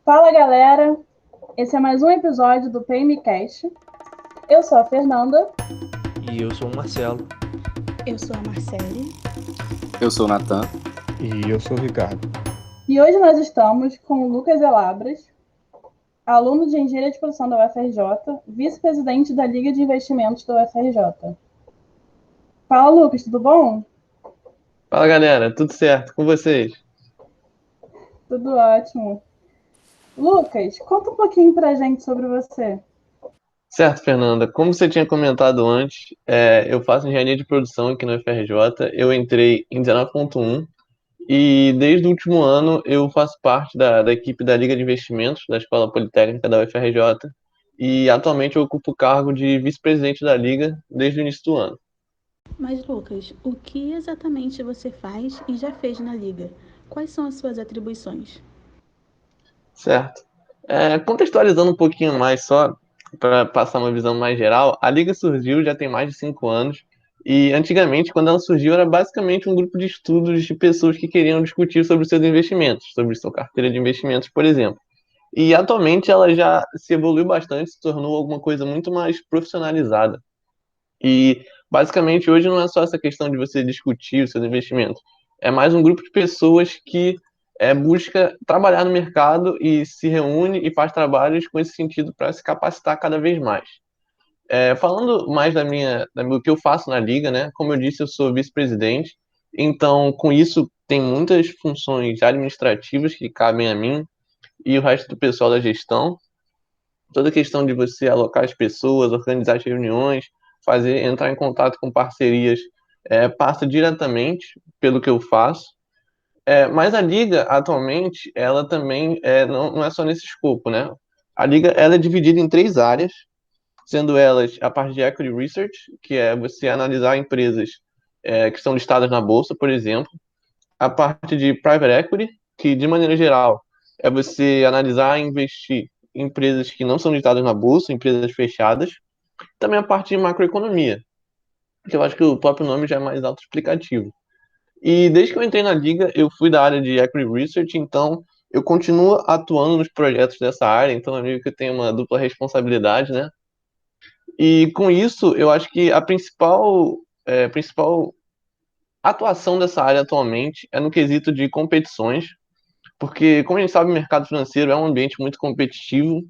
Fala galera, esse é mais um episódio do PMCast. Eu sou a Fernanda. E eu sou o Marcelo. Eu sou a Marcele. Eu sou o Natan. E eu sou o Ricardo. E hoje nós estamos com o Lucas Elabras, aluno de Engenharia de Produção da UFRJ, vice-presidente da Liga de Investimentos da UFRJ. Fala Lucas, tudo bom? Fala galera, tudo certo com vocês? Tudo ótimo. Lucas, conta um pouquinho pra gente sobre você. Certo, Fernanda. Como você tinha comentado antes, eu faço engenharia de produção aqui na UFRJ. Eu entrei em 19.1 e desde o último ano eu faço parte da equipe da Liga de Investimentos da Escola Politécnica da UFRJ e atualmente eu ocupo o cargo de vice-presidente da Liga desde o início do ano. Mas, Lucas, o que exatamente você faz e já fez na Liga? Quais são as suas atribuições? Certo. Contextualizando um pouquinho mais só, para passar uma visão mais geral, a Liga surgiu já tem mais de 5 anos, e antigamente, quando ela surgiu, era basicamente um grupo de estudos de pessoas que queriam discutir sobre seus investimentos, sobre sua carteira de investimentos, por exemplo. E atualmente ela já se evoluiu bastante, se tornou alguma coisa muito mais profissionalizada. E basicamente hoje não é só essa questão de você discutir os seus investimentos, é mais um grupo de pessoas que busca trabalhar no mercado e se reúne e faz trabalhos com esse sentido para se capacitar cada vez mais. Falando mais do que eu faço na liga, né? Como eu disse, eu sou vice-presidente, então com isso tem muitas funções administrativas que cabem a mim e o resto do pessoal da gestão. Toda a questão de você alocar as pessoas, organizar as reuniões, entrar em contato com parcerias, passa diretamente pelo que eu faço. Mas a liga atualmente, ela também não é só nesse escopo, né? A liga ela é dividida em 3 áreas, sendo elas a parte de equity research, que é você analisar empresas que estão listadas na bolsa, por exemplo, a parte de private equity, que de maneira geral é você analisar e investir em empresas que não são listadas na bolsa, empresas fechadas, também a parte de macroeconomia, que eu acho que o próprio nome já é mais autoexplicativo. E desde que eu entrei na liga, eu fui da área de equity research, então eu continuo atuando nos projetos dessa área, então é meio que eu tenho uma dupla responsabilidade, né? E com isso, eu acho que a principal atuação dessa área atualmente é no quesito de competições, porque, como a gente sabe, o mercado financeiro é um ambiente muito competitivo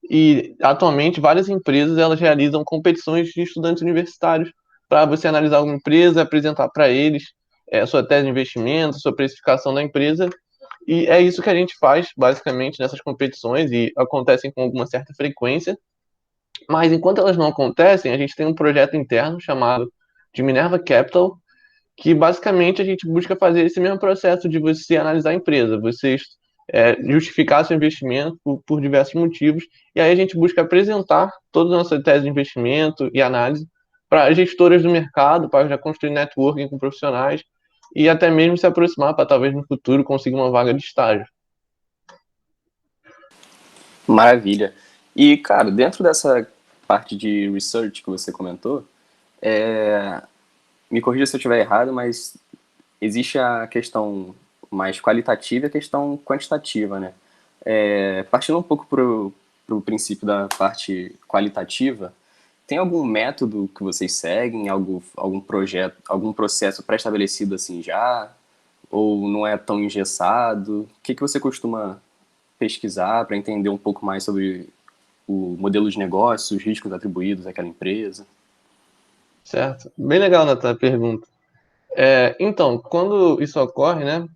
e, atualmente, várias empresas elas realizam competições de estudantes universitários para você analisar alguma empresa, apresentar para eles sua tese de investimento, sua precificação da empresa, e é isso que a gente faz, basicamente, nessas competições, e acontecem com alguma certa frequência, mas enquanto elas não acontecem, a gente tem um projeto interno chamado de Minerva Capital, que basicamente a gente busca fazer esse mesmo processo de você analisar a empresa, você justificar seu investimento por diversos motivos, e aí a gente busca apresentar toda a nossa tese de investimento e análise para gestoras do mercado, para já construir networking com profissionais e até mesmo se aproximar para talvez no futuro conseguir uma vaga de estágio. Maravilha. E, cara, dentro dessa parte de research que você comentou, me corrija se eu estiver errado, mas existe a questão mais qualitativa e a questão quantitativa, né? Partindo um pouco pro princípio da parte qualitativa, tem algum método que vocês seguem, algum projeto, algum processo pré-estabelecido assim já? Ou não é tão engessado? O que você costuma pesquisar para entender um pouco mais sobre o modelo de negócio, os riscos atribuídos àquela empresa? Certo? Bem legal, Nathan, a pergunta. Então, quando isso ocorre, né,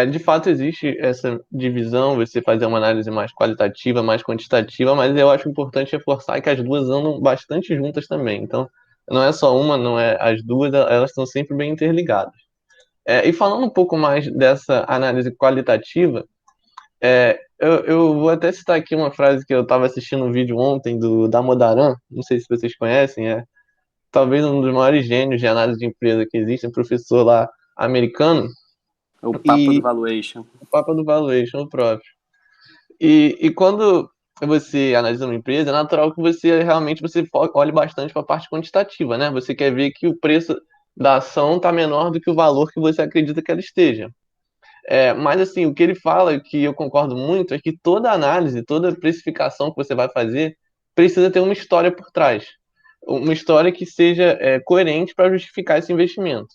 de fato existe essa divisão, você fazer uma análise mais qualitativa, mais quantitativa, mas eu acho importante reforçar que as duas andam bastante juntas também. Então, não é só uma, não é as duas, elas estão sempre bem interligadas. E falando um pouco mais dessa análise qualitativa, eu vou até citar aqui uma frase que eu estava assistindo um vídeo ontem do Damodaran, não sei se vocês conhecem, talvez um dos maiores gênios de análise de empresa que existe, um professor lá americano, O Papa do e Valuation. o Papa do Valuation, o próprio. E quando você analisa uma empresa, é natural que você olhe bastante para a parte quantitativa, né? Você quer ver que o preço da ação está menor do que o valor que você acredita que ela esteja. Mas, assim, o que ele fala, que eu concordo muito, é que toda análise, toda precificação que você vai fazer precisa ter uma história por trás. Uma história que seja coerente para justificar esse investimento.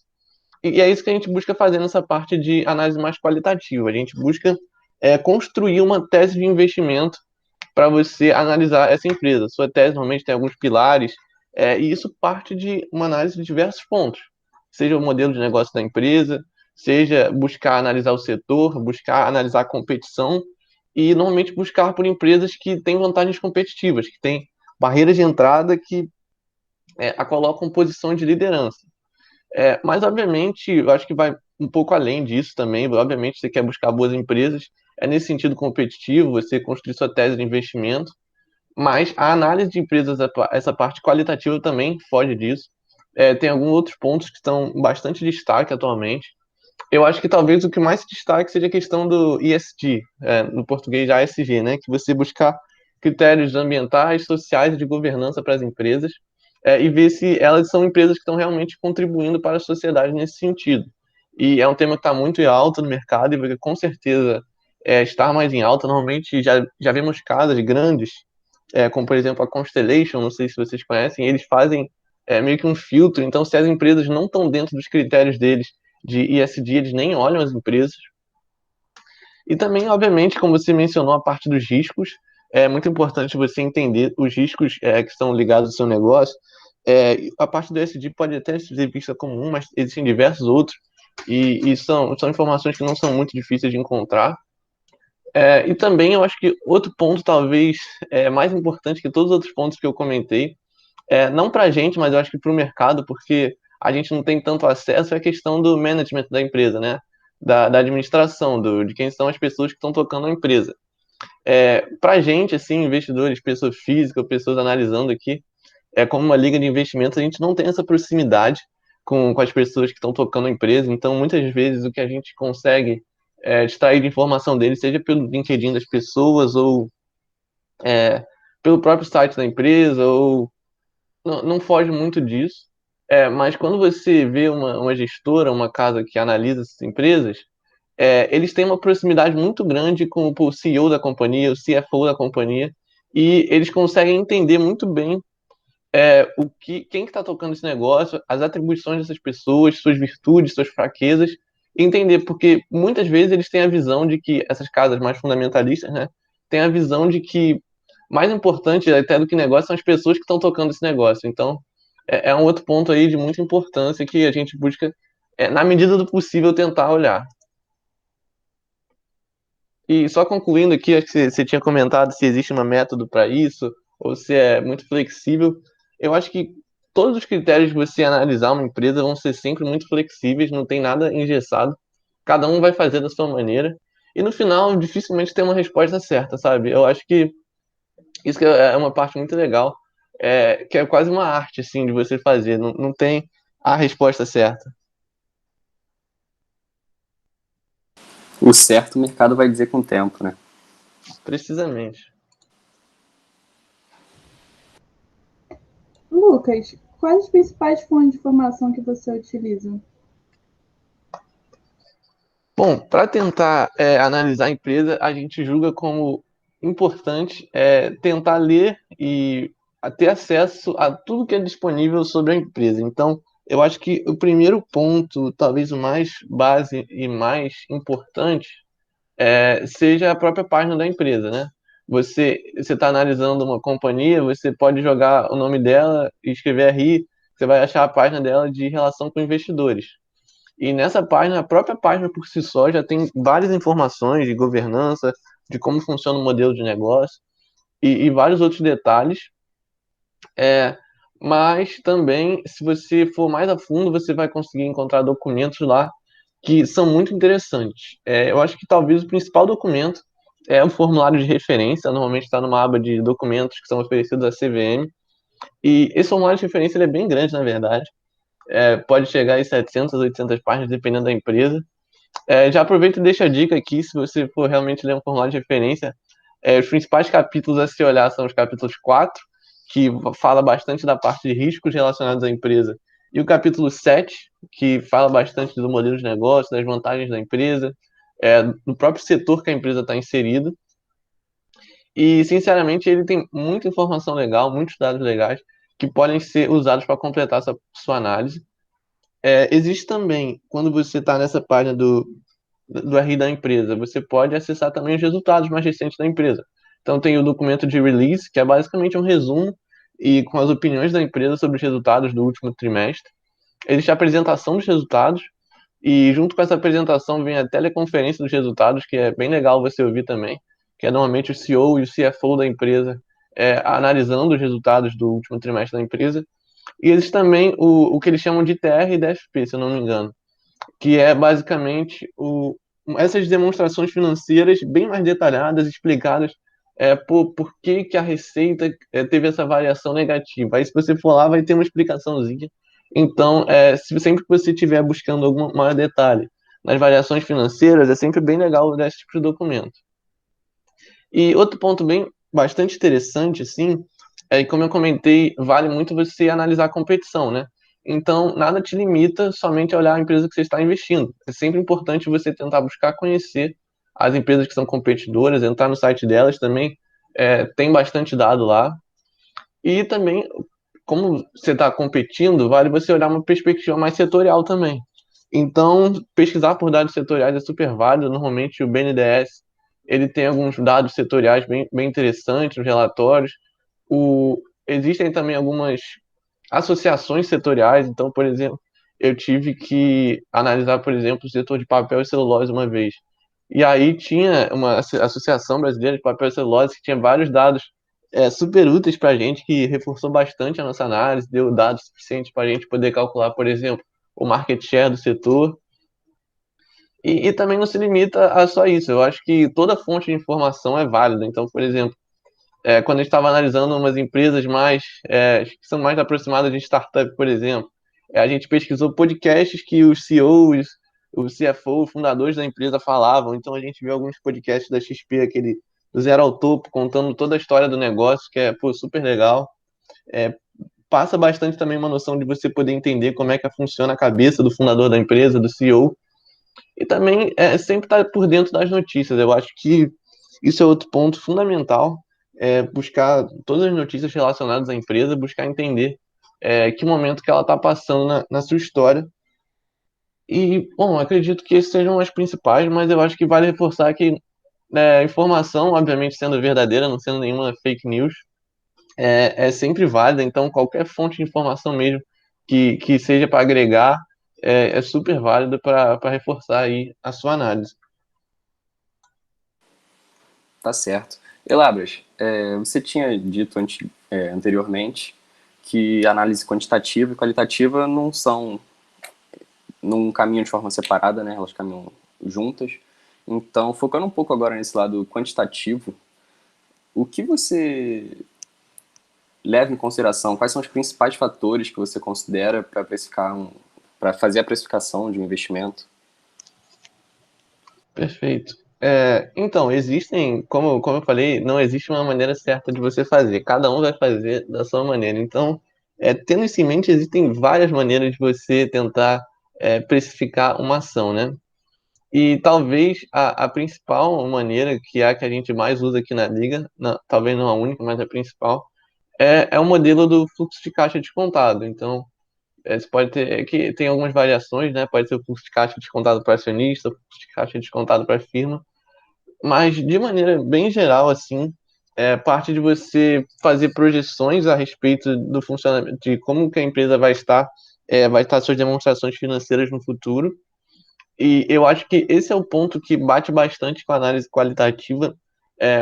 E é isso que a gente busca fazer nessa parte de análise mais qualitativa. A gente busca construir uma tese de investimento para você analisar essa empresa. Sua tese normalmente tem alguns pilares, e isso parte de uma análise de diversos pontos. Seja o modelo de negócio da empresa, seja buscar analisar o setor, buscar analisar a competição, e normalmente buscar por empresas que têm vantagens competitivas, que têm barreiras de entrada que a colocam em posição de liderança. Mas, obviamente, eu acho que vai um pouco além disso também. Obviamente, você quer buscar boas empresas, é nesse sentido competitivo, você construir sua tese de investimento, mas a análise de empresas, essa parte qualitativa também foge disso. Tem alguns outros pontos que estão bastante destaque atualmente. Eu acho que talvez o que mais se destaque seja a questão do ESG, no português ASG, né? Que você buscar critérios ambientais, sociais e de governança para as empresas, e ver se elas são empresas que estão realmente contribuindo para a sociedade nesse sentido. E é um tema que está muito em alta no mercado e vai com certeza estar mais em alta. Normalmente já vemos casas grandes, como por exemplo a Constellation, não sei se vocês conhecem, eles fazem meio que um filtro. Então, se as empresas não estão dentro dos critérios deles de ESG, eles nem olham as empresas. E também, obviamente, como você mencionou, a parte dos riscos, é muito importante você entender os riscos que estão ligados ao seu negócio. A parte do ESG pode até ser vista como um, mas existem diversos outros, e são informações que não são muito difíceis de encontrar. E também eu acho que outro ponto, talvez mais importante que todos os outros pontos que eu comentei, não para a gente, mas eu acho que para o mercado, porque a gente não tem tanto acesso, é a questão do management da empresa, né? Da administração, de quem são as pessoas que estão tocando a empresa. Para a gente, assim, investidores, pessoas físicas, pessoas analisando aqui, como uma liga de investimentos, a gente não tem essa proximidade com as pessoas que estão tocando a empresa, então muitas vezes o que a gente consegue extrair de informação deles, seja pelo LinkedIn das pessoas, ou pelo próprio site da empresa, ou não foge muito disso. Mas quando você vê uma gestora, uma casa que analisa essas empresas, eles têm uma proximidade muito grande com o CEO da companhia, o CFO da companhia, e eles conseguem entender muito bem quem que está tocando esse negócio, as atribuições dessas pessoas, suas virtudes, suas fraquezas, e entender, porque muitas vezes eles têm a visão de que essas casas mais fundamentalistas, né, têm a visão de que mais importante até do que negócio são as pessoas que estão tocando esse negócio. Então, é um outro ponto aí de muita importância que a gente busca, na medida do possível, tentar olhar. E só concluindo aqui, acho que você tinha comentado se existe um método para isso, ou se é muito flexível. Eu acho que todos os critérios de você analisar uma empresa vão ser sempre muito flexíveis, não tem nada engessado. Cada um vai fazer da sua maneira. E no final, dificilmente tem uma resposta certa, sabe? Eu acho que isso que é uma parte muito legal, que é quase uma arte, assim, de você fazer. Não tem a resposta certa. O certo o mercado vai dizer com o tempo, né? Precisamente. Lucas, quais as principais fontes de informação que você utiliza? Bom, para tentar analisar a empresa, a gente julga como importante tentar ler e ter acesso a tudo que é disponível sobre a empresa. Então, eu acho que o primeiro ponto, talvez o mais base e mais importante, seja a própria página da empresa, né? Você está analisando uma companhia, você pode jogar o nome dela e escrever RI, você vai achar a página dela de relação com investidores. E nessa página, a própria página por si só já tem várias informações de governança, de como funciona o modelo de negócio e vários outros detalhes. Mas também, se você for mais a fundo, você vai conseguir encontrar documentos lá que são muito interessantes. Eu acho que talvez o principal documento é o formulário de referência, normalmente está numa aba de documentos que são oferecidos à CVM. E esse formulário de referência ele é bem grande, na verdade. Pode chegar a 700, 800 páginas, dependendo da empresa. Já aproveita e deixa a dica aqui, se você for realmente ler um formulário de referência, os principais capítulos a se olhar são os capítulos 4, que fala bastante da parte de riscos relacionados à empresa, e o capítulo 7, que fala bastante do modelo de negócio, das vantagens da empresa, no próprio setor que a empresa está inserida. E, sinceramente, ele tem muita informação legal, muitos dados legais que podem ser usados para completar essa sua análise. Existe também, quando você está nessa página do RI da empresa, você pode acessar também os resultados mais recentes da empresa. Então, tem o documento de release, que é basicamente um resumo e com as opiniões da empresa sobre os resultados do último trimestre. Existe a apresentação dos resultados, e junto com essa apresentação vem a teleconferência dos resultados, que é bem legal você ouvir também, que é normalmente o CEO e o CFO da empresa analisando os resultados do último trimestre da empresa. E existe também o que eles chamam de TR e DFP, se eu não me engano, que é basicamente essas demonstrações financeiras bem mais detalhadas, explicadas por que a receita teve essa variação negativa. Aí, se você for lá, vai ter uma explicaçãozinha. Então, sempre que você estiver buscando algum maior detalhe nas variações financeiras, é sempre bem legal ler esse tipo de documento. E outro ponto bastante interessante, assim, como eu comentei, vale muito você analisar a competição, né? Então, nada te limita somente a olhar a empresa que você está investindo. É sempre importante você tentar buscar conhecer as empresas que são competidoras, entrar no site delas também. Tem bastante dado lá. E também, como você está competindo, vale você olhar uma perspectiva mais setorial também. Então, pesquisar por dados setoriais é super válido. Normalmente, o BNDES ele tem alguns dados setoriais bem interessantes nos relatórios. Existem também algumas associações setoriais. Então, por exemplo, eu tive que analisar, por exemplo, o setor de papel e celulose uma vez. E aí tinha uma associação brasileira de papel e celulose que tinha vários dados super úteis para a gente, que reforçou bastante a nossa análise, deu dados suficientes para a gente poder calcular, por exemplo, o market share do setor. E também não se limita a só isso. Eu acho que toda fonte de informação é válida. Então, por exemplo, quando a gente estava analisando umas empresas que são mais aproximadas de startup, por exemplo, a gente pesquisou podcasts que os CEOs, o CFO, os fundadores da empresa falavam. Então, a gente viu alguns podcasts da XP, aquele do Zero ao Topo, contando toda a história do negócio, que é super legal. Passa bastante também uma noção de você poder entender como é que funciona a cabeça do fundador da empresa, do CEO. E também sempre estar por dentro das notícias. Eu acho que isso é outro ponto fundamental, buscar todas as notícias relacionadas à empresa, buscar entender que momento que ela está passando na sua história. E, bom, acredito que esses sejam as principais, mas eu acho que vale reforçar que informação, obviamente sendo verdadeira, não sendo nenhuma fake news, é sempre válida. Então, qualquer fonte de informação mesmo que seja para agregar é super válido para reforçar aí a sua análise. Tá certo. Elabras, você tinha dito anteriormente que análise quantitativa e qualitativa não caminham de forma separada, né? Elas caminham juntas. Então, focando um pouco agora nesse lado quantitativo, o que você leva em consideração? Quais são os principais fatores que você considera para fazer a precificação de um investimento? Perfeito. Então, como eu falei, não existe uma maneira certa de você fazer. Cada um vai fazer da sua maneira. Então, tendo isso em mente, existem várias maneiras de você tentar precificar uma ação, né? E talvez a principal maneira, que é a que a gente mais usa aqui na Liga, talvez não a única, mas a principal, é o modelo do fluxo de caixa descontado. Então, você pode ter, que tem algumas variações, né? Pode ser o fluxo de caixa descontado para acionista, o fluxo de caixa descontado para a firma, mas de maneira bem geral, assim, parte de você fazer projeções a respeito do funcionamento, de como que a empresa vai estar suas demonstrações financeiras no futuro. E eu acho que esse é o ponto que bate bastante com a análise qualitativa.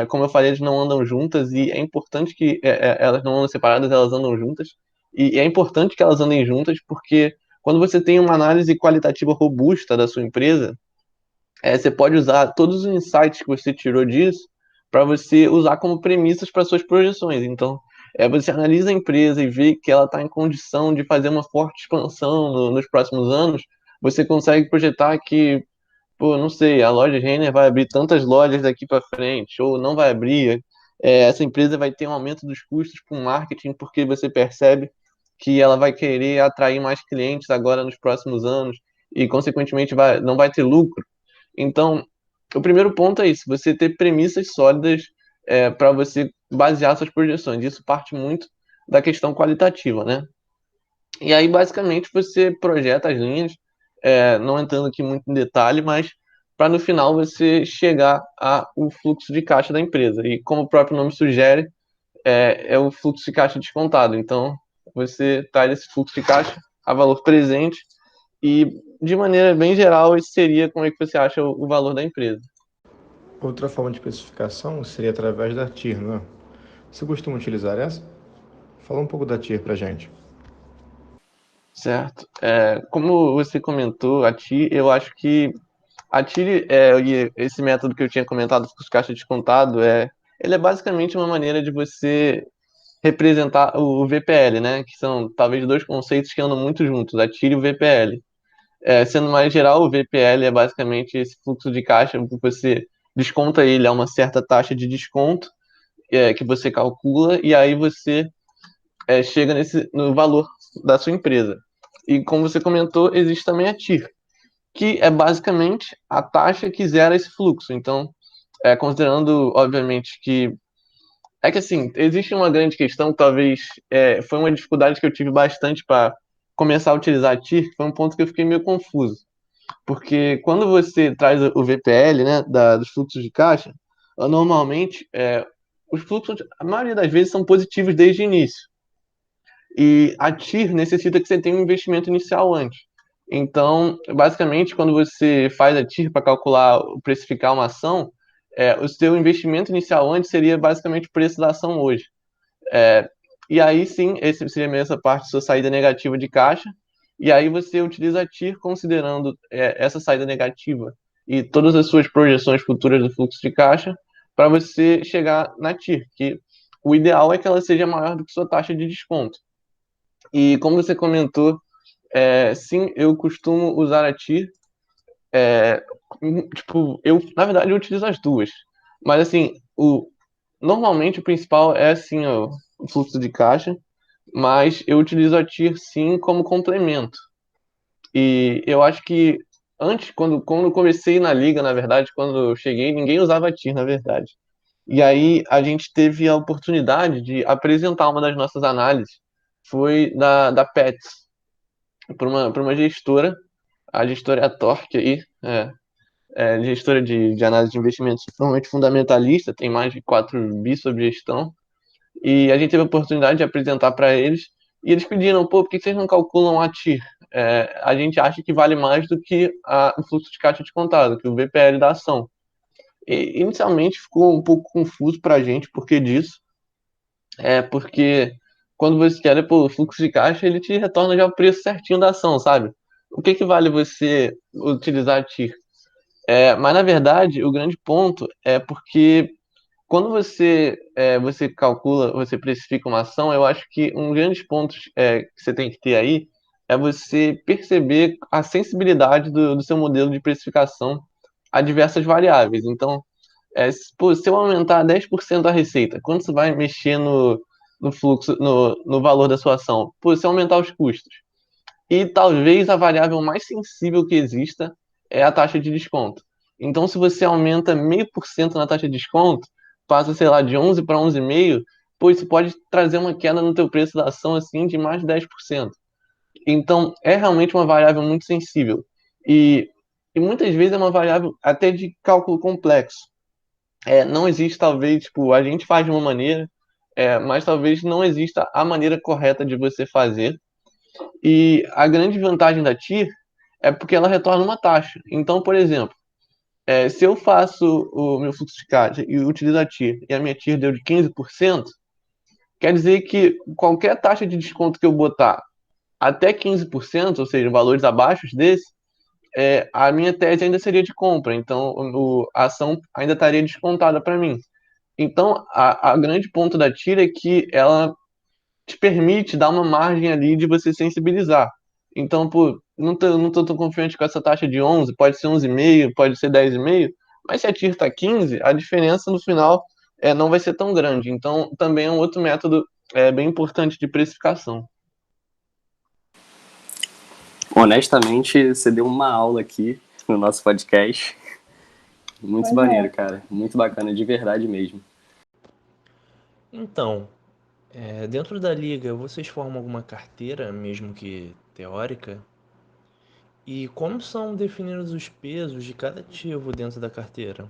Como eu falei, eles não andam juntas e é importante que elas não andam separadas, elas andam juntas. E é importante que elas andem juntas porque quando você tem uma análise qualitativa robusta da sua empresa, você pode usar todos os insights que você tirou disso para você usar como premissas para suas projeções. Então, você analisa a empresa e vê que ela está em condição de fazer uma forte expansão nos próximos anos, você consegue projetar que, pô, não sei, a loja Renner vai abrir tantas lojas daqui para frente, ou não vai abrir. Essa empresa vai ter um aumento dos custos com marketing, porque você percebe que ela vai querer atrair mais clientes agora nos próximos anos e, consequentemente, não vai ter lucro. Então, o primeiro ponto é isso, você ter premissas sólidas para você basear suas projeções. Isso parte muito da questão qualitativa, né? E aí, basicamente, você projeta as linhas, não entrando aqui muito em detalhe, mas para no final você chegar ao fluxo de caixa da empresa. E como o próprio nome sugere, é o fluxo de caixa descontado. Então, você traz esse fluxo de caixa a valor presente e, de maneira bem geral, esse seria como é que você acha o valor da empresa. Outra forma de especificação seria através da TIR, não é? Você costuma utilizar essa? Fala um pouco da TIR pra gente. Certo. Como você comentou, a TIR, eu acho que a TIR, e esse método que eu tinha comentado, fluxo de caixa descontado, ele é basicamente uma maneira de você representar o VPL, né? Que são talvez dois conceitos que andam muito juntos, a TIR e o VPL. Sendo mais geral, o VPL é basicamente esse fluxo de caixa que você desconta ele a uma certa taxa de desconto que você calcula e aí você chega no valor da sua empresa. E como você comentou, existe também a TIR, que é basicamente a taxa que zera esse fluxo. Então, considerando, obviamente, que é que assim, existe uma grande questão, talvez foi uma dificuldade que eu tive bastante para começar a utilizar a TIR, que foi um ponto que eu fiquei meio confuso. Porque quando você traz o VPL, né, dos fluxos de caixa, normalmente os fluxos, a maioria das vezes, são positivos desde o início. E a TIR necessita que você tenha um investimento inicial antes. Então, basicamente, quando você faz a TIR para calcular, precificar uma ação, o seu investimento inicial antes seria basicamente o preço da ação hoje. E aí sim, esse seria mesmo essa parte da sua saída negativa de caixa. E aí você utiliza a TIR considerando essa saída negativa e todas as suas projeções futuras do fluxo de caixa para você chegar na TIR, que o ideal é que ela seja maior do que sua taxa de desconto. E como você comentou, sim, eu costumo usar a TIR. Tipo, na verdade, eu utilizo as duas. Mas assim, normalmente o principal é assim, o fluxo de caixa, mas eu utilizo a TIR sim como complemento. E eu acho que antes, quando eu comecei na liga, na verdade, quando eu cheguei, ninguém usava a TIR, na verdade. E aí a gente teve a oportunidade de apresentar uma das nossas análises, foi da Pets, para uma gestora, a gestora é a Torque aí, gestora de análise de investimentos, normalmente fundamentalista, tem mais de 4 bi sobre gestão, e a gente teve a oportunidade de apresentar para eles, e eles pediram, pô, por que vocês não calculam a TIR? A gente acha que vale mais do que o fluxo de caixa descontado, que o VPL da ação. E, inicialmente ficou um pouco confuso para a gente por que disso, porque quando você quer pô, o fluxo de caixa, ele te retorna já o preço certinho da ação, sabe? O que vale você utilizar a TIR? Mas, na verdade, o grande ponto é porque quando você calcula, você precifica uma ação, eu acho que um dos grandes pontos que você tem que ter aí é você perceber a sensibilidade do seu modelo de precificação a diversas variáveis. Então, se eu aumentar 10% a receita, quanto você vai mexer no fluxo, no valor da sua ação? Pô, se eu aumentar os custos. E talvez a variável mais sensível que exista é a taxa de desconto. Então, se você aumenta 0,5% na taxa de desconto, passa, sei lá, de 11 para 11,5%, pô, isso pode trazer uma queda no teu preço da ação assim de mais de 10%. Então, é realmente uma variável muito sensível. E muitas vezes é uma variável até de cálculo complexo. Não existe, talvez, tipo, a gente faz de uma maneira, mas talvez não exista a maneira correta de você fazer. E a grande vantagem da TIR é porque ela retorna uma taxa. Então, por exemplo, se eu faço o meu fluxo de caixa e utilizo a TIR e a minha TIR deu de 15%, quer dizer que qualquer taxa de desconto que eu botar até 15%, ou seja, valores abaixo desse, a minha tese ainda seria de compra. Então, a ação ainda estaria descontada para mim. Então, a grande ponto da TIR é que ela te permite dar uma margem ali de você sensibilizar. Então, pô, não tô tão confiante com essa taxa de 11, pode ser 11,5, pode ser 10,5, mas se a TIR tá 15, a diferença no final não vai ser tão grande. Então, também é um outro método bem importante de precificação. Honestamente, você deu uma aula aqui no nosso podcast. Muito Pois maneiro, é. cara. Muito bacana, de verdade mesmo. Então, dentro da liga, vocês formam alguma carteira, mesmo que teórica? E como são definidos os pesos de cada ativo dentro da carteira?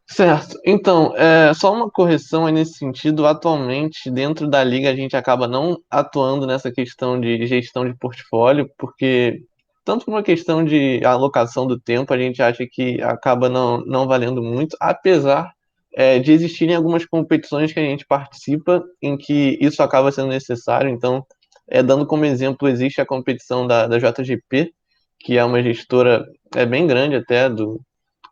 Certo. Então, só uma correção aí nesse sentido. Atualmente, dentro da liga, a gente acaba não atuando nessa questão de gestão de portfólio, porque, tanto por uma questão de alocação do tempo, a gente acha que acaba não valendo muito, apesar, de existirem algumas competições que a gente participa em que isso acaba sendo necessário. Então, dando como exemplo, existe a competição da JGP, que é uma gestora bem grande até,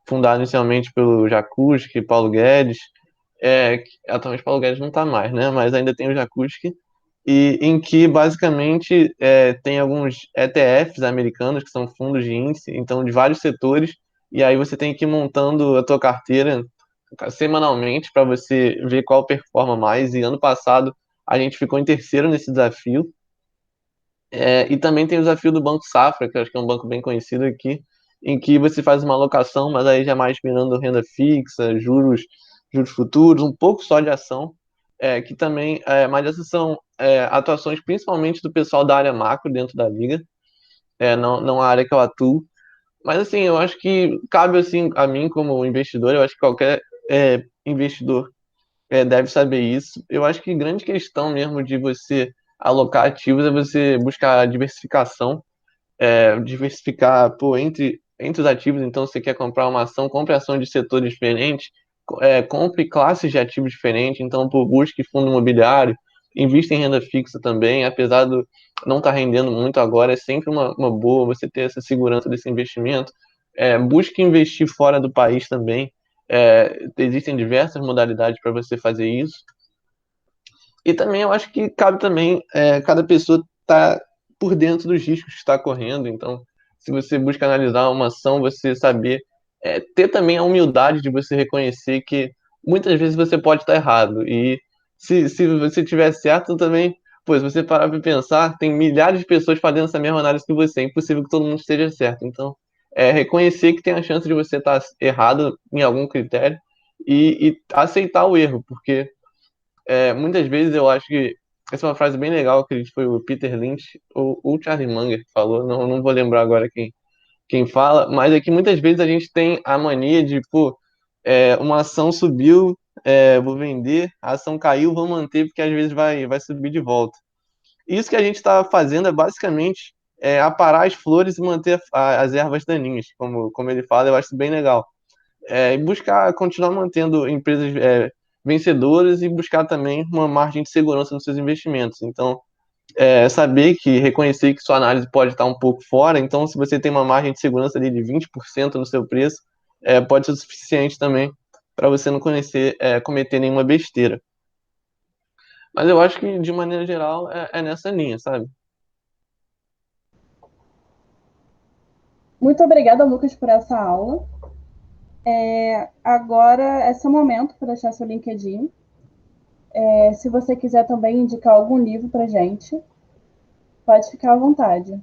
fundado inicialmente pelo Jacuski, Paulo Guedes. Atualmente Paulo Guedes não está mais, né? Mas ainda tem o Jacuski, e em que basicamente tem alguns ETFs americanos que são fundos de índice, então de vários setores, e aí você tem que ir montando a tua carteira semanalmente para você ver qual performa mais. E ano passado a gente ficou em terceiro nesse desafio. E também tem o desafio do Banco Safra, que eu acho que é um banco bem conhecido aqui, em que você faz uma alocação, mas aí já mais mirando renda fixa, juros futuros, um pouco só de ação, que também, mas essas são atuações principalmente do pessoal da área macro dentro da liga, não a área que eu atuo. Mas assim, eu acho que cabe assim a mim como investidor, eu acho que qualquer investidor deve saber isso. Eu acho que grande questão mesmo de você alocar ativos é você buscar diversificação, diversificar pô, entre os ativos. Então, você quer comprar uma ação, compre ação de setores diferentes, compre classes de ativos diferentes. Então, pô, busque fundo imobiliário, invista em renda fixa também, apesar de não estar rendendo muito agora, é sempre uma boa você ter essa segurança desse investimento. Busque investir fora do país também. Existem diversas modalidades para você fazer isso. E também eu acho que cabe também cada pessoa estar por dentro dos riscos que está correndo. Então, se você busca analisar uma ação, você saber ter também a humildade de você reconhecer que muitas vezes você pode estar errado. E se você tiver certo também, pois se você parar para pensar, tem milhares de pessoas fazendo essa mesma análise que você. É impossível que todo mundo esteja certo. Então, reconhecer que tem a chance de você estar errado em algum critério e aceitar o erro, porque muitas vezes eu acho que essa é uma frase bem legal, acredito que foi o Peter Lynch ou o Charlie Munger que falou, não vou lembrar agora quem fala, mas é que muitas vezes a gente tem a mania de, pô, uma ação subiu, vou vender, a ação caiu, vou manter, porque às vezes vai subir de volta. Isso que a gente está fazendo é basicamente aparar as flores e manter as ervas daninhas, como ele fala, eu acho bem legal. E buscar continuar mantendo empresas vencedoras e buscar também uma margem de segurança nos seus investimentos. Então, saber que, reconhecer que sua análise pode estar um pouco fora, então se você tem uma margem de segurança ali de 20% no seu preço, pode ser o suficiente também para você não cometer nenhuma besteira. Mas eu acho que, de maneira geral, é nessa linha, sabe? Muito obrigada, Lucas, por essa aula. Agora é seu momento para deixar seu LinkedIn. Se você quiser também indicar algum livro para gente, pode ficar à vontade.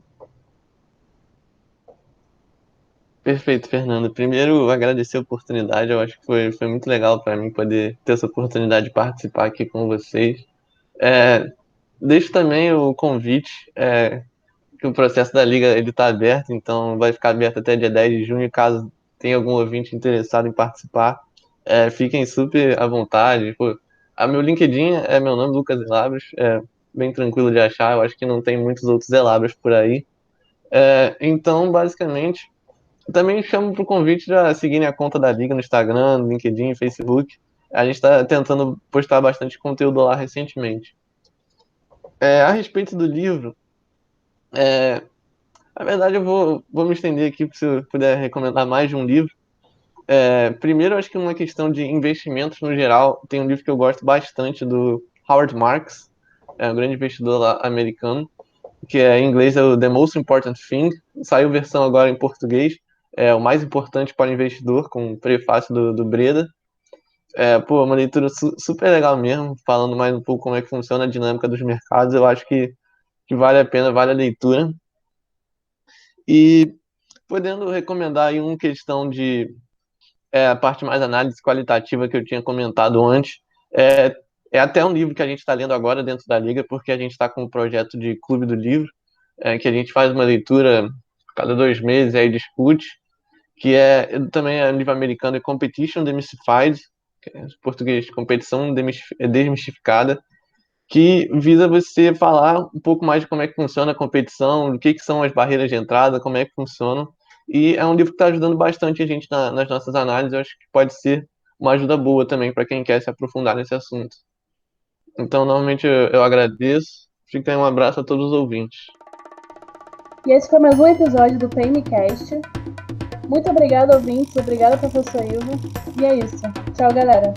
Perfeito, Fernando. Primeiro, agradecer a oportunidade. Eu acho que foi muito legal para mim poder ter essa oportunidade de participar aqui com vocês. É, Deixo também o convite, que o processo da Liga ele está aberto, então vai ficar aberto até dia 10 de junho. Caso tenha algum ouvinte interessado em participar, fiquem super à vontade. Pô, meu LinkedIn é meu nome, Lucas Elabras, bem tranquilo de achar. Eu acho que não tem muitos outros Elabras por aí. Então, basicamente, também chamo para o convite de seguirem a conta da Liga no Instagram, no LinkedIn, Facebook. A gente está tentando postar bastante conteúdo lá recentemente. A respeito do livro, na verdade eu vou me estender aqui se eu puder recomendar mais de um livro. Primeiro, acho que uma questão de investimentos no geral, tem um livro que eu gosto bastante do Howard Marks, um grande investidor lá americano, que em inglês é o The Most Important Thing. Saiu versão agora em português, o mais importante para o investidor, com um prefácio do Breda. Pô, uma leitura super legal mesmo, falando mais um pouco como é que funciona a dinâmica dos mercados. Eu acho que vale a pena, vale a leitura. E podendo recomendar aí uma questão de a parte mais análise qualitativa que eu tinha comentado antes. É até um livro que a gente está lendo agora dentro da Liga, porque a gente está com um projeto de Clube do Livro, que a gente faz uma leitura cada 2 meses e aí discute, que também é um livro americano, é Competition Demystified, que é, em português, Competição Desmistificada, que visa você falar um pouco mais de como é que funciona a competição, o que são as barreiras de entrada, como é que funcionam. E é um livro que está ajudando bastante a gente nas nossas análises. Eu acho que pode ser uma ajuda boa também para quem quer se aprofundar nesse assunto. Então, novamente, eu agradeço. Fica aí um abraço a todos os ouvintes. E esse foi mais um episódio do PMcast. Muito obrigada, ouvintes. Obrigada, professor Ivo. E é isso. Tchau, galera.